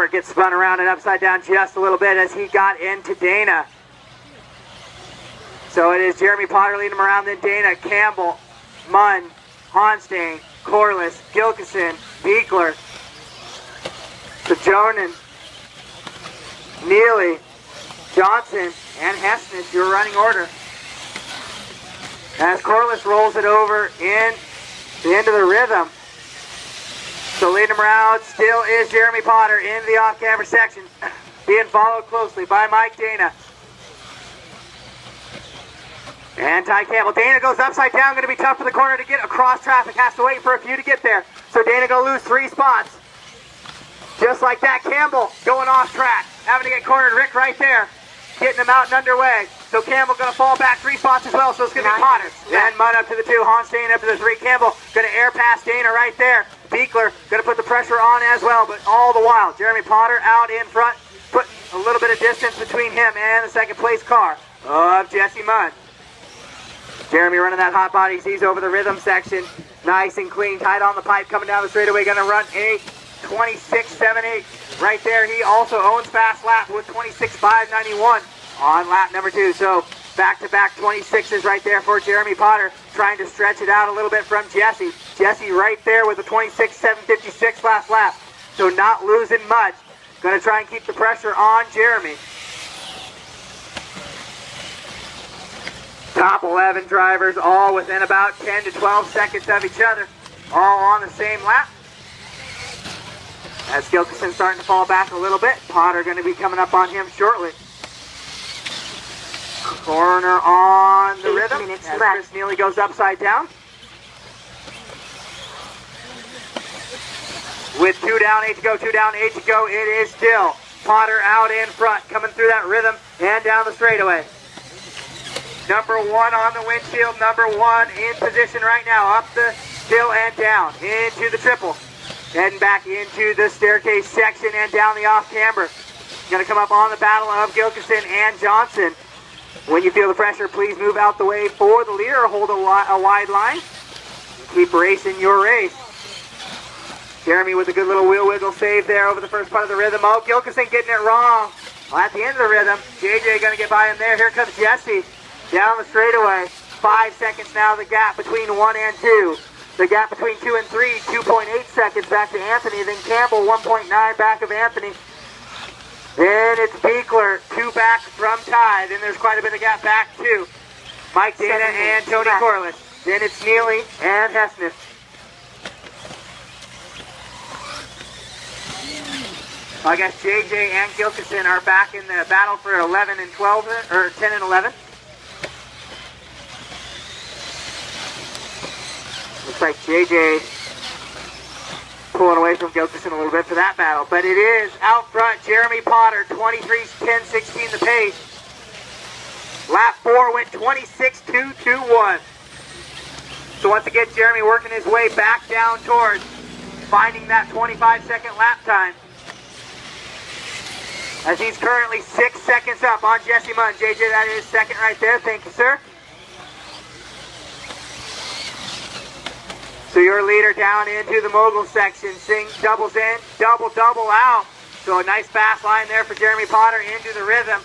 Potter gets spun around and upside down just a little bit as he got into Dana. So it is Jeremy Potter leading him around, then Dana, Campbell, Munn, Honstein, Corliss, Gilkison, Beekler, Sojournen, Neely, Johnson, and Hessness, your running order. As Corliss rolls it over in the end of the rhythm. So leading him around still is Jeremy Potter in the off-camera section, being followed closely by Mike Dana. And Ty Campbell. Dana goes upside down, going to be tough for the corner to get across traffic. Has to wait for a few to get there. So Dana going to lose 3 spots. Just like that, Campbell going off track. Having to get cornered. Rick right there. Getting him out and underway. So Campbell going to fall back 3 spots as well. So it's going to be Potter. Then Munn up to the 2. Honstein up to the 3. Campbell going to air past Dana right there. Beekler going to put the pressure on as well. But all the while, Jeremy Potter out in front. Putting a little bit of distance between him and the second place car of Jesse Munn. Jeremy running that hot body. He's over the rhythm section. Nice and clean. Tight on the pipe. Coming down the straightaway. Going to run a 26.78 right there. He also owns fast lap with 26.591 on lap number 2. So back-to-back 26s right there for Jeremy Potter, trying to stretch it out a little bit from Jesse. Jesse right there with a 26.756 last lap. So not losing much. Going to try and keep the pressure on Jeremy. Top 11 drivers all within about 10 to 12 seconds of each other, all on the same lap. As Gilkison starting to fall back a little bit. Potter going to be coming up on him shortly. Corner on the rhythm as Chris Neely goes upside down. With 2 down, 8 to go, 2 down, 8 to go, it is still Potter out in front, coming through that rhythm and down the straightaway. Number 1 on the windshield, number 1 in position right now, up the hill and down into the triple. Heading back into the staircase section and down the off-camber. Going to come up on the battle of Gilkison and Johnson. When you feel the pressure, please move out the way for the leader or hold a wide line. Keep racing your race. Jeremy with a good little wheel wiggle save there over the first part of the rhythm. Oh, Gilkison getting it wrong. Well, at the end of the rhythm, JJ going to get by him there. Here comes Jesse down the straightaway. 5 seconds now, the gap between 1 and 2. The gap between 2 and 3, 2.8 seconds back to Anthony. Then Campbell, 1.9 back of Anthony. Then it's Beekler, 2 back from Ty. Then there's quite a bit of gap back to Mike Dana and Tony Corliss. Then it's Neely and Hessness. I guess JJ and Gilkison are back in the battle for 11 and 12, or 10 and 11. Looks like JJ pulling away from Gilkison a little bit for that battle. But it is out front, Jeremy Potter, 23:10.16 the pace. Lap 4 went 26.221. So once again, Jeremy working his way back down towards finding that 25-second lap time. As he's currently 6 seconds up on Jesse Munn. JJ, that is second right there. Thank you, sir. So your leader down into the mogul section. Doubles in, double out. So a nice fast line there for Jeremy Potter into the rhythm.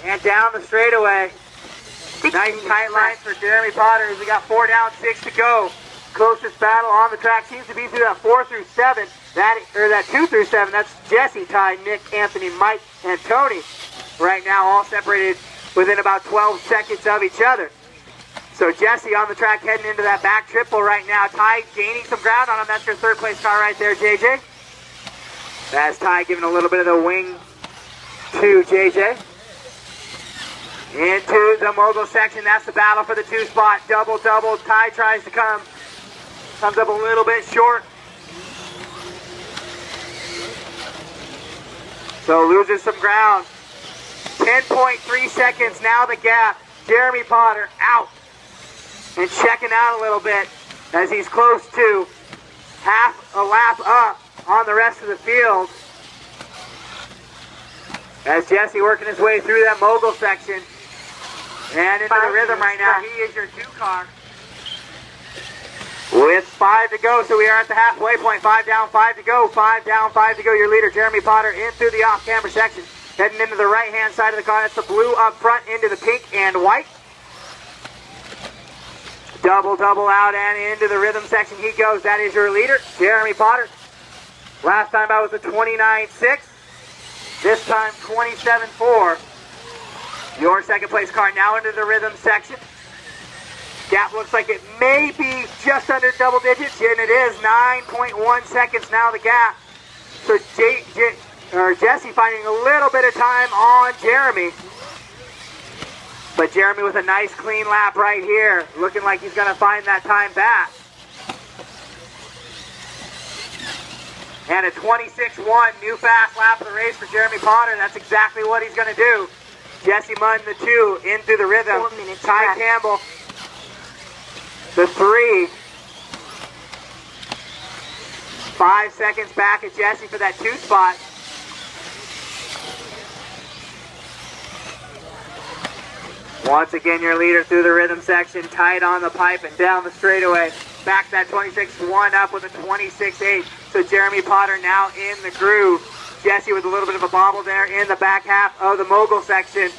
And down the straightaway. Nice tight lines for Jeremy Potter as we got 4 down, 6 to go. Closest battle on the track seems to be through that 4 through 7. That 2 through 7, that's Jesse, Ty, Nick, Anthony, Mike, and Tony. Right now all separated within about 12 seconds of each other. So Jesse on the track heading into that back triple right now. Ty gaining some ground on him. That's your third place car right there, JJ. That's Ty giving a little bit of the wing to JJ. Into the mogul section. That's the battle for the 2 spot. Double. Ty tries to come. Comes up a little bit short. So loses some ground. 10.3 seconds now the gap. Jeremy Potter out. And checking out a little bit as he's close to half a lap up on the rest of the field. As Jesse working his way through that mogul section. And into the rhythm right now. He is your 2 car. with 5 to go, so we are at the halfway point. 5 down, 5 to go. 5 down, 5 to go. Your leader, Jeremy Potter, in through the off-camber section. Heading into the right-hand side of the car. That's the blue up front into the pink and white. Double out and into the rhythm section he goes. That is your leader, Jeremy Potter. Last time I was a 29.6. This time 27.4. Your second place car now into the rhythm section. Gap looks like it may be just under double digits, and it is 9.1 seconds now the gap. So Jesse finding a little bit of time on Jeremy. But Jeremy with a nice clean lap right here, looking like he's going to find that time back. And a 26.1, new fast lap of the race for Jeremy Potter. That's exactly what he's going to do. Jesse Munn, the 2, in through the rhythm. 4 minutes Ty left. Campbell, the 3. 5 seconds back at Jesse for that 2 spot. Once again, your leader through the rhythm section, tight on the pipe and down the straightaway. Back that 26.1 up with a 26.8. So Jeremy Potter now in the groove. Jesse with a little bit of a bobble there in the back half of the mogul section.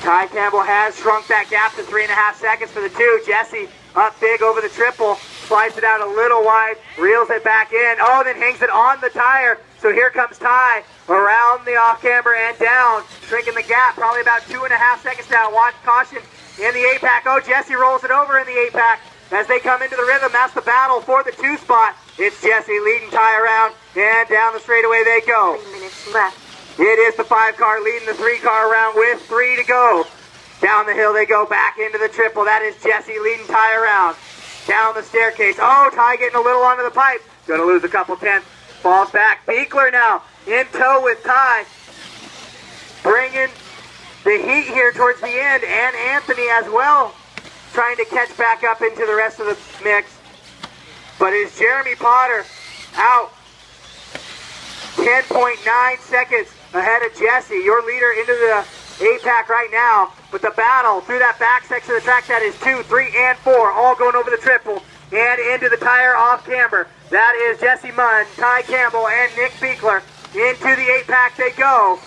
Ty Campbell has shrunk that gap to 3.5 seconds for the 2. Jesse up big over the triple. Slides it out a little wide, reels it back in. Oh, then hangs it on the tire. So here comes Ty around the off-camber and down, shrinking the gap, probably about 2.5 seconds now. Watch caution in the 8-pack. Oh, Jesse rolls it over in the 8-pack. As they come into the rhythm, that's the battle for the 2 spot. It's Jesse leading Ty around, and down the straightaway they go. 3 minutes left. It is the 5 car leading the 3 car around with 3 to go. Down the hill they go, back into the triple. That is Jesse leading Ty around. Down the staircase. Oh, Ty getting a little onto the pipe. Going to lose a couple tenths. Falls back. Beekler now in tow with Ty. Bringing the heat here towards the end. And Anthony as well. Trying to catch back up into the rest of the mix. But is Jeremy Potter out 10.9 seconds ahead of Jesse. Your leader into the 8-pack right now. But the battle through that back section of the track, that is 2, 3, and 4, all going over the triple and into the tire off camber. That is Jesse Munn, Ty Campbell, and Nick Beekler. Into the 8-pack they go.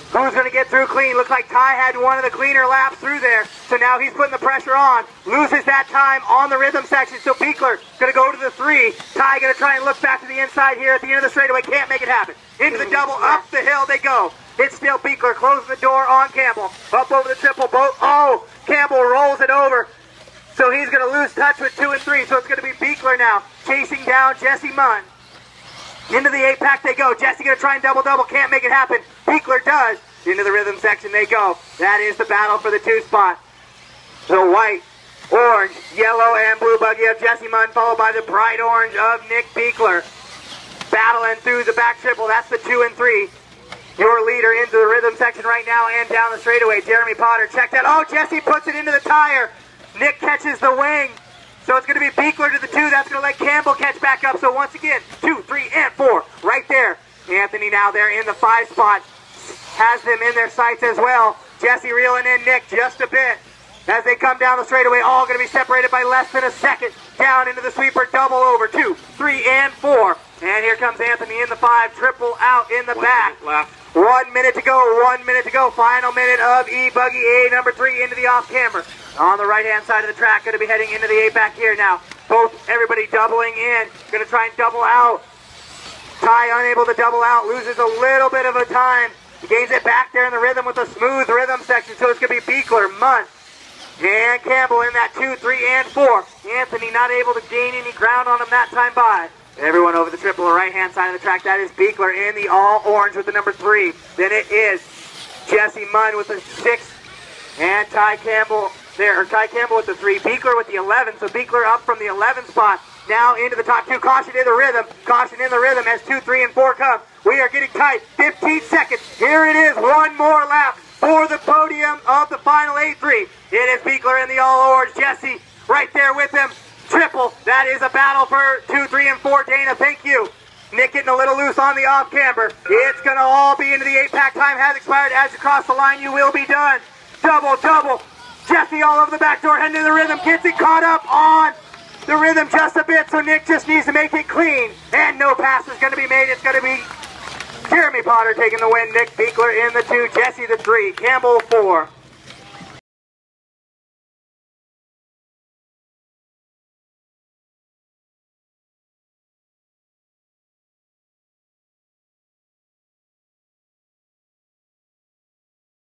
Who's going to get through clean? Looks like Ty had one of the cleaner laps through there. So now he's putting the pressure on. Loses that time on the rhythm section. So Beekler going to go to the 3. Ty going to try and look back to the inside here at the end of the straightaway. Can't make it happen. Into the double. Up the hill they go. It's still Beekler. Closing the door on Campbell. Up over the triple boat. Oh, Campbell rolls it over. So he's going to lose touch with 2 and 3. So it's going to be Beekler now chasing down Jesse Munn. Into the 8-pack they go. Jesse going to try and double-double. Can't make it happen. Beekler does. Into the rhythm section they go. That is the battle for the 2 spot. The white, orange, yellow, and blue buggy of Jesse Munn, followed by the bright orange of Nick Beekler. Battling through the back triple. That's the 2 and 3. Your leader into the rhythm section right now and down the straightaway. Jeremy Potter, check that. Oh, Jesse puts it into the tire. Nick catches the wing. So it's going to be Beekler to the 2. That's going to let Campbell catch back up. So once again, 2, 3, and 4 right there. Anthony now there in the 5 spot. Has them in their sights as well. Jesse reeling in Nick just a bit. As they come down the straightaway, all going to be separated by less than a second. Down into the sweeper, double over. 2, 3, and 4. And here comes Anthony in the 5. Triple out in the back. 1 minute to go. 1 minute to go. Final minute of E-Buggy A number 3 into the off-camber. On the right-hand side of the track, going to be heading into the 8-pack here now. Everybody doubling in. Going to try and double out. Ty unable to double out. Loses a little bit of a time. He gains it back there in the rhythm with a smooth rhythm section. So it's going to be Beekler, Munn, and Campbell in that 2, 3, and 4. Anthony not able to gain any ground on him that time by. Everyone over the triple, the right-hand side of the track. That is Beekler in the all-orange with the number 3. Then it is Jesse Munn with the 6. And Ty Campbell there, or Ty Campbell with the 3. Beekler with the 11. So Beekler up from the 11 spot. Now into the top 2. Caution in the rhythm. Caution in the rhythm as 2, 3, and 4 come. We are getting tight. 15 seconds. Here it is. One more lap for the podium of the final 8-3. It is Beekler in the all-orange. Jesse right there with him. Triple. That is a battle for 2, 3, and 4. Dana, thank you. Nick getting a little loose on the off camber. It's going to all be into the 8-pack. Time has expired. As you cross the line, you will be done. Double, double. Jesse all over the back door, heading to the rhythm. Gets it caught up on the rhythm just a bit, so Nick just needs to make it clean. And no pass is going to be made. It's going to be Jeremy Potter taking the win. Nick Beekler in the 2, Jesse the 3, Campbell 4.